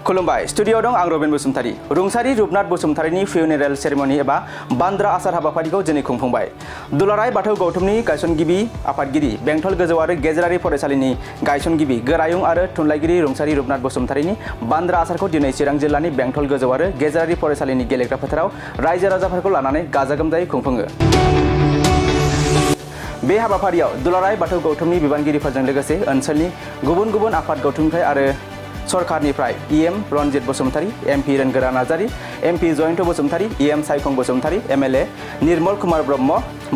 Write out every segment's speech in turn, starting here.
खुलुमबाय स्टुडियोआव दं आं रबिन बसुमतारी। रुंसारि रुपनाथ बसुमतारीनि फिउनेरेल सेरेमनि एबा बान्द्रा आसार हाबाफारिखौ दिनै खुंफुंबाय। दुलाराय बाथौ गौथुमनि गायसनगिरि आफादगिरि बेंटल गोजौ आरो गेजेरारि फरायसालिनि गायसनगिरि गोरायुं आरो थुनलाइगिरि रुंसारि रुपनाथ बसुमतारीनि बान्द्रा आसारखौ दिनै चिरां जिल्लानि बेंटल गोजौ आरो गेजेरारि फरायसालिनि गेलेग्रा फोथाराव रायजो राजाफोरखौ लानानै गाजा गोमजायै खुंफुङो। बे हाबाफारियाव दुलाराय बाथौ गौथुमनि बिबानगिरिफोरजों लोगोसे ओनसोलनि गुबुन गुबुन आफाद गौथुमनिफ्राय आरो सरकारनिफ्राय EM Ranjit Basumatary, MP Rongora Narzary, MP Jayanta Basumatary, EM Saikhong Basumatary, MLA Nirmal Kumar Brahma,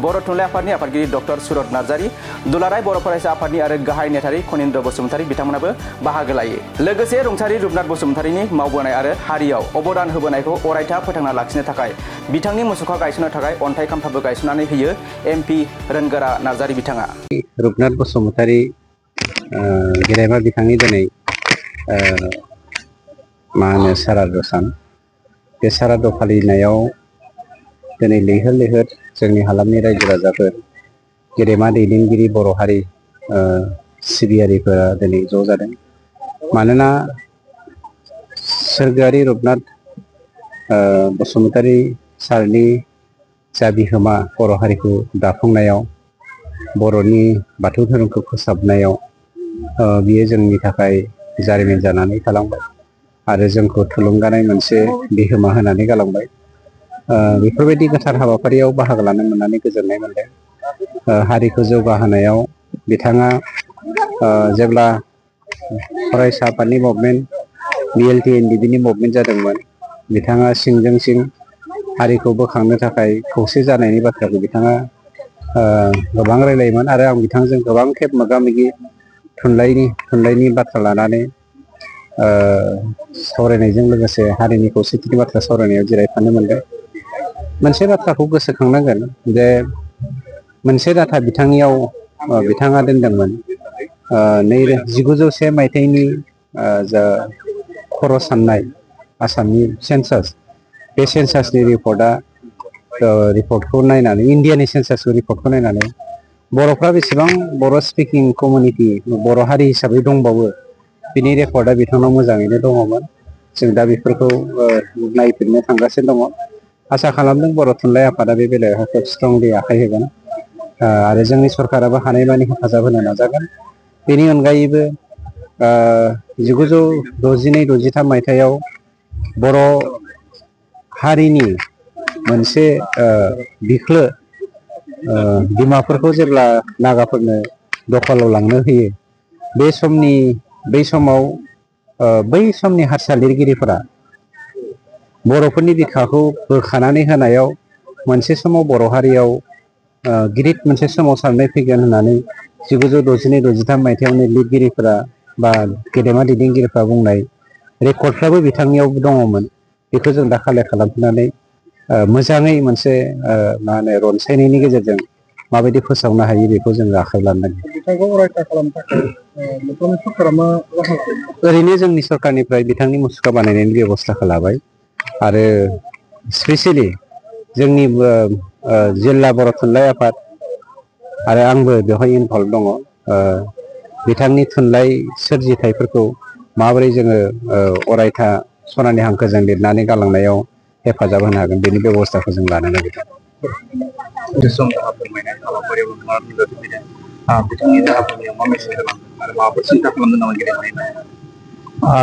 Boro' थुनलाइ आफादनि आफादगिरि डक्टर सुरत नार्जारी, दुलाराय बर' फरायसा आफादनि आरो गाहाय नेथारि खनिन्द्र बसुमतारी बिथांमोनाबो बाहागो लायो। लोगोसे रुंसारि रुपनाथ बसुमतारीनि मावबोनाय आरो हारियाव अबदान होबोनायखौ अरायथा फोथांना लाखिनो थाखाय बिथांनि मुसुखा गायसननो थाखाय अन्थाइ खाम्फाबो गायसननानै होयो एमपि रोनगोरा नार्जारी बिथाङा। रुपनाथ बसुमतारी गेदेमा बिथांनि दिनै मा होनो सारादु सान। बे सारादु फालिनायाव दिनै लैहोर लैहोर जोंनि हालामनि रायजो राजाफोर, गेदेमा दैदेनगिरि बर' हारि सिबियारिफोरा दिनै ज' जादों। मानोना सोरगोआरि रुपनाथ बसुमतारी सारनि जा बिहोमा बर' हारिखौ दाफुंनायाव, बर'नि बाथौ धोरोमखौ फोसाबनायाव बियो जोंनि थाखाय जारिमिन जानानै थालांबाय आरो जोंखौ थुलुंगानाय मोनसे बिहोमा होनानै गालांबाय। बेफोरबायदि गोथार हाबाफारियाव बाहागो लानो मोननानै गोजोननाय मोनदों। हारिखौ जौगाहोनायाव बिथाङा जेब्ला फरायसा आफादनि मुभमेन्ट BLTNDB मुभमेन्ट जादोंमोन, बिथाङा सिंजों सिं हारिखौ बोखांनो थाखाय खौसे जानायनि बाथ्राखौ बिथाङा गोबां रायलायोमोन आरो आं बिथांजों गोबां खेब मोगा मोगि थुनलाइनि बाथ्रा लानानै सावरायनायजों लोगोसे हारिनि खौसेथिनि बाथ्रा सावरायनायाव जिरायफानो मोनदों। मोनसे बाथ्राखौ गोसोखांनांगोन जे मोनसे डाटा बिथाङा दोनदोंमोन 1901 मायथाइनि जा खर' साननाय आसामनि सेन्सास, बे सेन्सासनि रिपर्टखौ नायनानै, इन्डियानि सेन्सासनि रिपर्टखौ नायनानै बर'फ्रा बेसेबां बर' स्पिकिं कमिउनिटि बर' हारि हिसाबै दंबावो, बिनि रेकर्डआ बिथांनाव मोजाङैनो दङमोन। जों दा बेफोरखौ नायफिननो थांगासिनो दङ। आसा खालामदों बर' थुनलाइ आफादा बे बेलायाव खोब स्ट्रंलि आखाइ होगोन आरो जोंनि सरकाराबो हानायमानि हेफाजाब होनो नाजागोन। बेनि अनगायैबो 1962-63 मायथाइयाव बर' हारिनि मोनसे बिख्लो बिमाफोरखौ जेब्ला नागाफोरनो दखलाव लांनो होयो, बै समाव बै समनि हारसा लिरगिरिफोरा बर'फोरनि बिखाखौ बोखानानै होनायाव मोनसे समाव बर' हारियाव गिदिर मोनसे सोमावसारनाय फैगोन होननानै 1962-63 मायथाइयावनो लिरगिरिफोरा बा गेदेमा दैदेनगिरिफ्रा बुंनाय रेकर्डफ्राबो बिथांनियाव दङमोन। बेखौ जों दा कालेक्ट खालामफिननानै मोजाङै मोनसे मा होनो रनसायनायनि गेजेरजों माबायदि फोसावनो हायो बेखौ जों आखायाव लानांगोन। बिथांखौ अरायथा खालामनो थाखाय नोंथांनि सरकारा मा राहा लादों? ओरैनो जोंनि सरकारनिफ्राय बिथांनि मुसुखा बानायनायनि बेब'स्थाखौ लाबाय आरो स्पेसियेलि जोंनि जिल्ला बर' थुनलाइ आफाद आरो आंबो बेवहाय इनभल्भ दङ। बिथांनि थुनलाइ सोरजिथाइफोरखौ माबोरै जोङो अरायथा सनानि हांखोजों लिरनानै गालांनायाव हेफाजाब होनो हागोन, बेनि बेब'स्थाखौ जों लानो नागिरदों।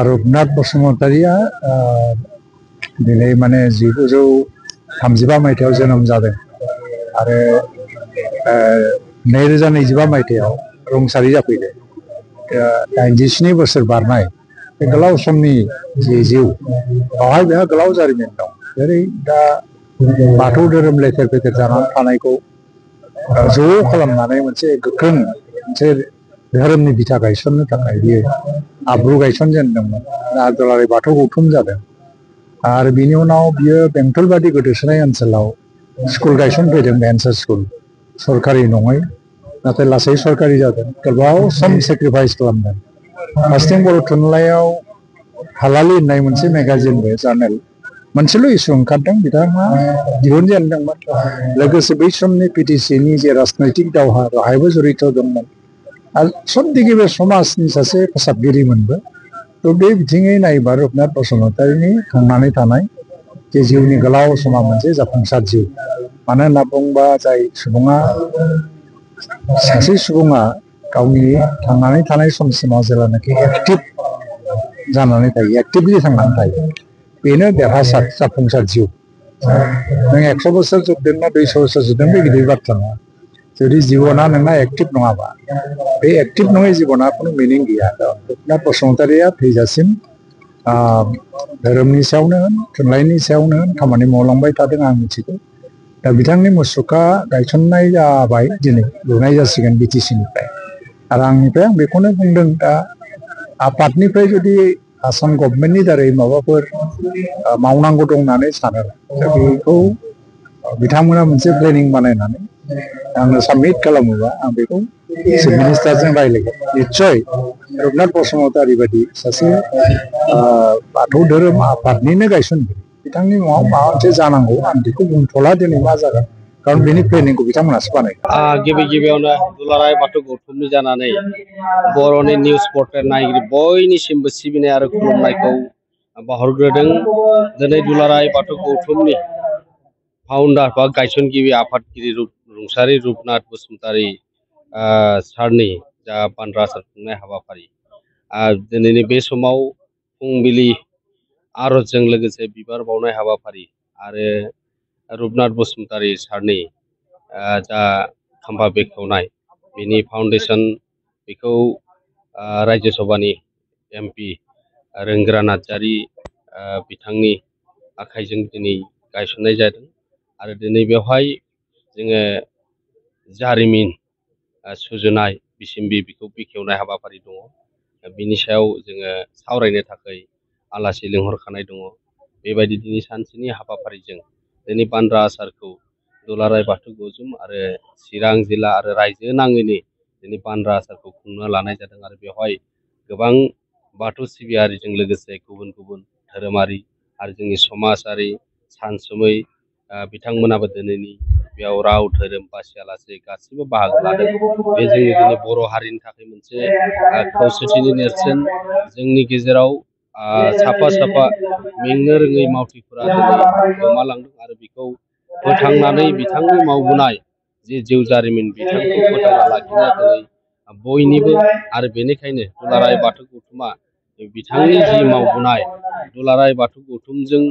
रुपनाथ बसुमतारीया दिनै माने 1935 मायथाइयाव जोनोम जादों आरो 2025 मायथाइयाव रुंसारि जाफैदों। 87 बोसोर बारनाय बे गोलाव समनि जि जिउ, बेवहाय बेहा गोलाव जारिमिन दं। जेरै दा बाथौ धोरोम लेथेर फेथेर जानानै थानायखौ ज' खालामनानै मोनसे गोख्रों मोनसे धोरोमनि बिथा गायसननो थाखाय बियो आब्रु गायसनजेनदोंमोन। दा दुलाराय बाथौ गौथुम जादों आरो बिनि उनाव बियो बेंटल बादि गोदोसोनाय ओनसोलाव स्कुल गायसनफैदों, भेन्सार स्कुल, सरकारि नङै, नाथाय लासै सरकारि जादों। गोबाव सम सेक्रिफाइस खालामदों। फार्स्टिं बर' थुनलाइयाव हालालि होननाय मोनसे मेगाजिनबो, जार्नेल, मोनसेल' इसु ओंखारदों, बिथाङा दिहुनजेनदोंमोन। लोगोसे बै समनि PTCनि जे राजनैतिक दावहा, बेवहायबो जड़ित दंमोन आरो समदिगे बे समाजनि सासे फोसाबगिरिमोनबो। थ' बे बिथिङै नायोबा रुपनाथ बसुमतारीनि थांनानै थानाय जे जिउनि गोलाव समा मोनसे जाफुंसार जिउ मानो होनना बुङोबा जाय सुबुङा सासे सुबुङा गावनि थांनानै थानाय समसिमाव जेब्लानाखि एक्टिभ जानानै थायो एक्टिभलि थांनानै थायो बेनो देरहासार जाफुंसार जिउ नों 100 बोसोर जोबदों ना 200 बोसोर जोबदों बे गिदिर बाथ्रा नङा जुदि जिबना नोंना एक्टिभ नङाबा बे एक्टिभ नङै जिबना खुनु मिनिं गैया रुपनाथ बसुमतारीया थैजासिम धोरोमनि सायावनो होन थुनलाइनि सायावनो होन खामानि मावलांबाय थादों आं मिथिगौ दा बिथांनि मुसुखा गायसननाय जाबाय दिनै लुनाय जासिगोन बिटिसिनिफ्राय आरो आंनिफ्राय आं बेखौनो बुंदों दा आफादनिफ्राय जुदि आसाम गभर्नमेन्टनि दारै माबाफोर मावनांगौ दं होननानै सानो दा बेखौ बिथांमोना मोनसे प्लेनिं बानायनानै आंनो साबमिट खालामोबा आं बेखौ चिफ मिनिस्टारजों रायज्लायगोन निस्सय रुपनाथ बसुमतारी बायदि सासे बाथौ धोरोम आफादनिनो गायसनगिरि बिथांनि मुङाव माबा मोनसे जानांगौ आं बेखौ बुंथ'ला दिनै मा जागोन खारन बेनि प्लेनिंखौ बिथांमोनासो बानायगोन गिबि गिबियावनो दुलाराय बाथौ गौथुमनि जानानै बर'नि निउस पर्टेल नायगिरि बयनिसिमबो सिबिनाय आरो खुलुमनायखौ बावहरग्रोदों दिनै दुलाराय बाथौ गौथुमनि फाउन्डार बा गायसनगिरि आफादगिरि रुंसारि रुपनाथ बसुमतारी सारनि जा बान्द्रा आसार खुंनाय हाबाफारि दिनैनि बे समाव फुंबिलि आरजजों लोगोसे बिबार बावनाय हाबाफारि आरो रुपनाथ बसुमतारी सारनि जा खाम्फा बेखेवनाय बिनि फाउन्डेसन बेखौ रायजो सभानि MP रोंगोरा नार्जारी बिथांनि आखाइजों दिनै गायसननाय जादों आरो दिनै बेवहाय जोङो जारिमिन सुजुनाय बिसिम्बि बेखौ बेखेवनाय हाबाफारि दङ बिनि सायाव जोङो सावरायनो थाखाय आलासि लिंहरखानाय दङ बेबायदि दिनै सानसेनि हाबाफारिजों दिनै बान्द्रा आसारखौ दुलाराय बाथौ गौथुम आरो चिरां जिल्ला आरो रायजो नाङैनो दिनै बान्द्रा आसारखौ खुंनो लानाय जादों आरो बेवहाय गोबां बाथौ सिबियारिजों लोगोसे गुबुन गुबुन धोरोमारि आरो जोंनि समाजारि सानसुमै बिथांमोनाबो दिनैनि बेयाव राव धोरोम बासियालासे गासिबो बाहागो लादों बे जोंनि दिनै बर' हारिनि थाखाय मोनसे खौसेथिनि नेरसोन जोंनि गेजेराव साफा साफा मेंनो रोङै मावथिफोरा दिनै गोमालांदों आरो बेखौ फोथांनानै बिथांनि मावबोनाय जे जिउ जारिमिन बिथांखौ फोथांना लाखिनाया दिनै बयनिबो आरो बेनिखायनो दुलाराय बाथौ गौथुमा बिथांनि जि मावबोनाय दुलाराय बाथौ गौथुमजों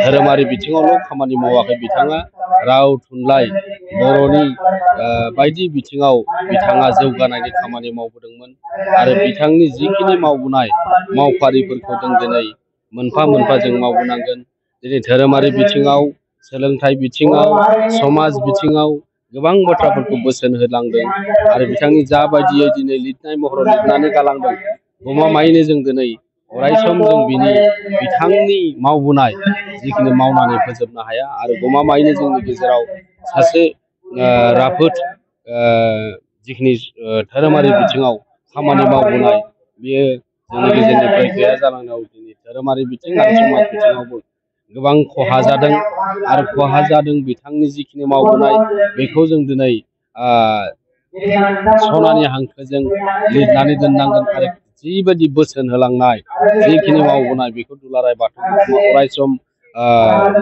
धोरोमारि बिथिङावल' खामानि मावाखै बिथाङा राव थुनलाइ बर'नि बायदि बिथिङाव बिथाङा जौगानायनि खामानि मावबोदोंमोन आरो बिथांनि जिखिनि मावबोनाय मावफारिफोरखौ जों दिनै मोनफा मोनफा जों मावबोनांगोन दिनै धोरोमारि बिथिङाव सोलोंथाइ बिथिङाव समाज बिथिङाव गोबां बाथ्राफोरखौ बोसोन होलांदों आरो बिथांनि जाबायदियै दिनै लिरनाय महराव लिरनानै गालांदों गमामायैनो जों दिनै अरायसम जों बिथांनि मावबोनाय जिखिनि मावनानै फोजोबनो हाया आरो गमामायैनो जोंनि गेजेराव सासे राफोद जिखिनि धोरोमारि बिथिङाव खामानि मावबोनाय बियो जोंनि गेजेरनिफ्राय गैया जालांनायाव दिनै धोरोमारि बिथिं आरो समाज बिथिङावबो गोबां खहा जादों आरो खहा जादों बिथांनि जिखिनि मावबोनाय बेखौ जों दिनै सनानि हांखोजों लिरनानै दोननांगोन आरो जिबायदि बोसोन होलांनाय जिखिनि मावबोनाय बेखौ दुलाराय बाथौ गौथुमा अरायसम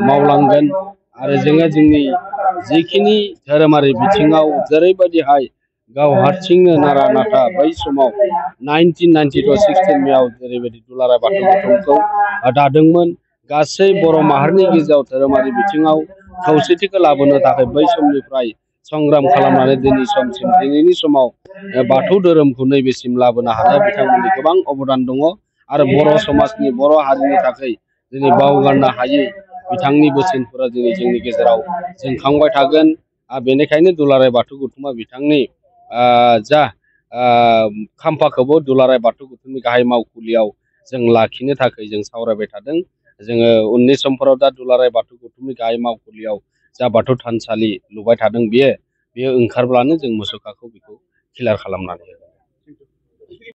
मावलांगोन आरो जोङो जोंनि जिखिनि धोरोमारि बिथिङाव जेरैबायदिहाय गाव हारसिंनो नारा नाथा बै समाव 1992 मेआव जेरैबायदि दुलाराय बाथौ गौथुमखौ दादोंमोन गासै बर' माहारिनि गेजेराव धोरोमारि बिथिङाव खौसेथिखौ लाबोनो थाखाय बै समनिफ्राय संग्राम खालामनानै दिनैनि समाव बाथौ धोरोमखौ नैबेसिम लाबोनो हानाया बिथांमोननि गोबां अबदान दङ आरो बर' समाजनि बर' हारिनि थाखाय दिनै बावगारनो हायै बिथांनि बोसोनफोरा दिनै जोंनि गेजेराव जोंखांबाय थागोन बेनिखायनो दुलाराय बाथौ गौथुमा बिथांनि जा खाम्फाखौबो दुलाराय बाथौ गौथुमनि गाहाय मावखुलियाव जों लाखिनो थाखाय जों सावरायबाय थादों जोङो उननि समफोराव दा दुलाराय बाथौ गौथुमनि गाहाय मावखुलियाव जा बाथौ थानसालि लुबाय थादों बेयो ओंखारब्लानो जों मुसुखाखौ बेखौ क्लियार खालामनानै होगोन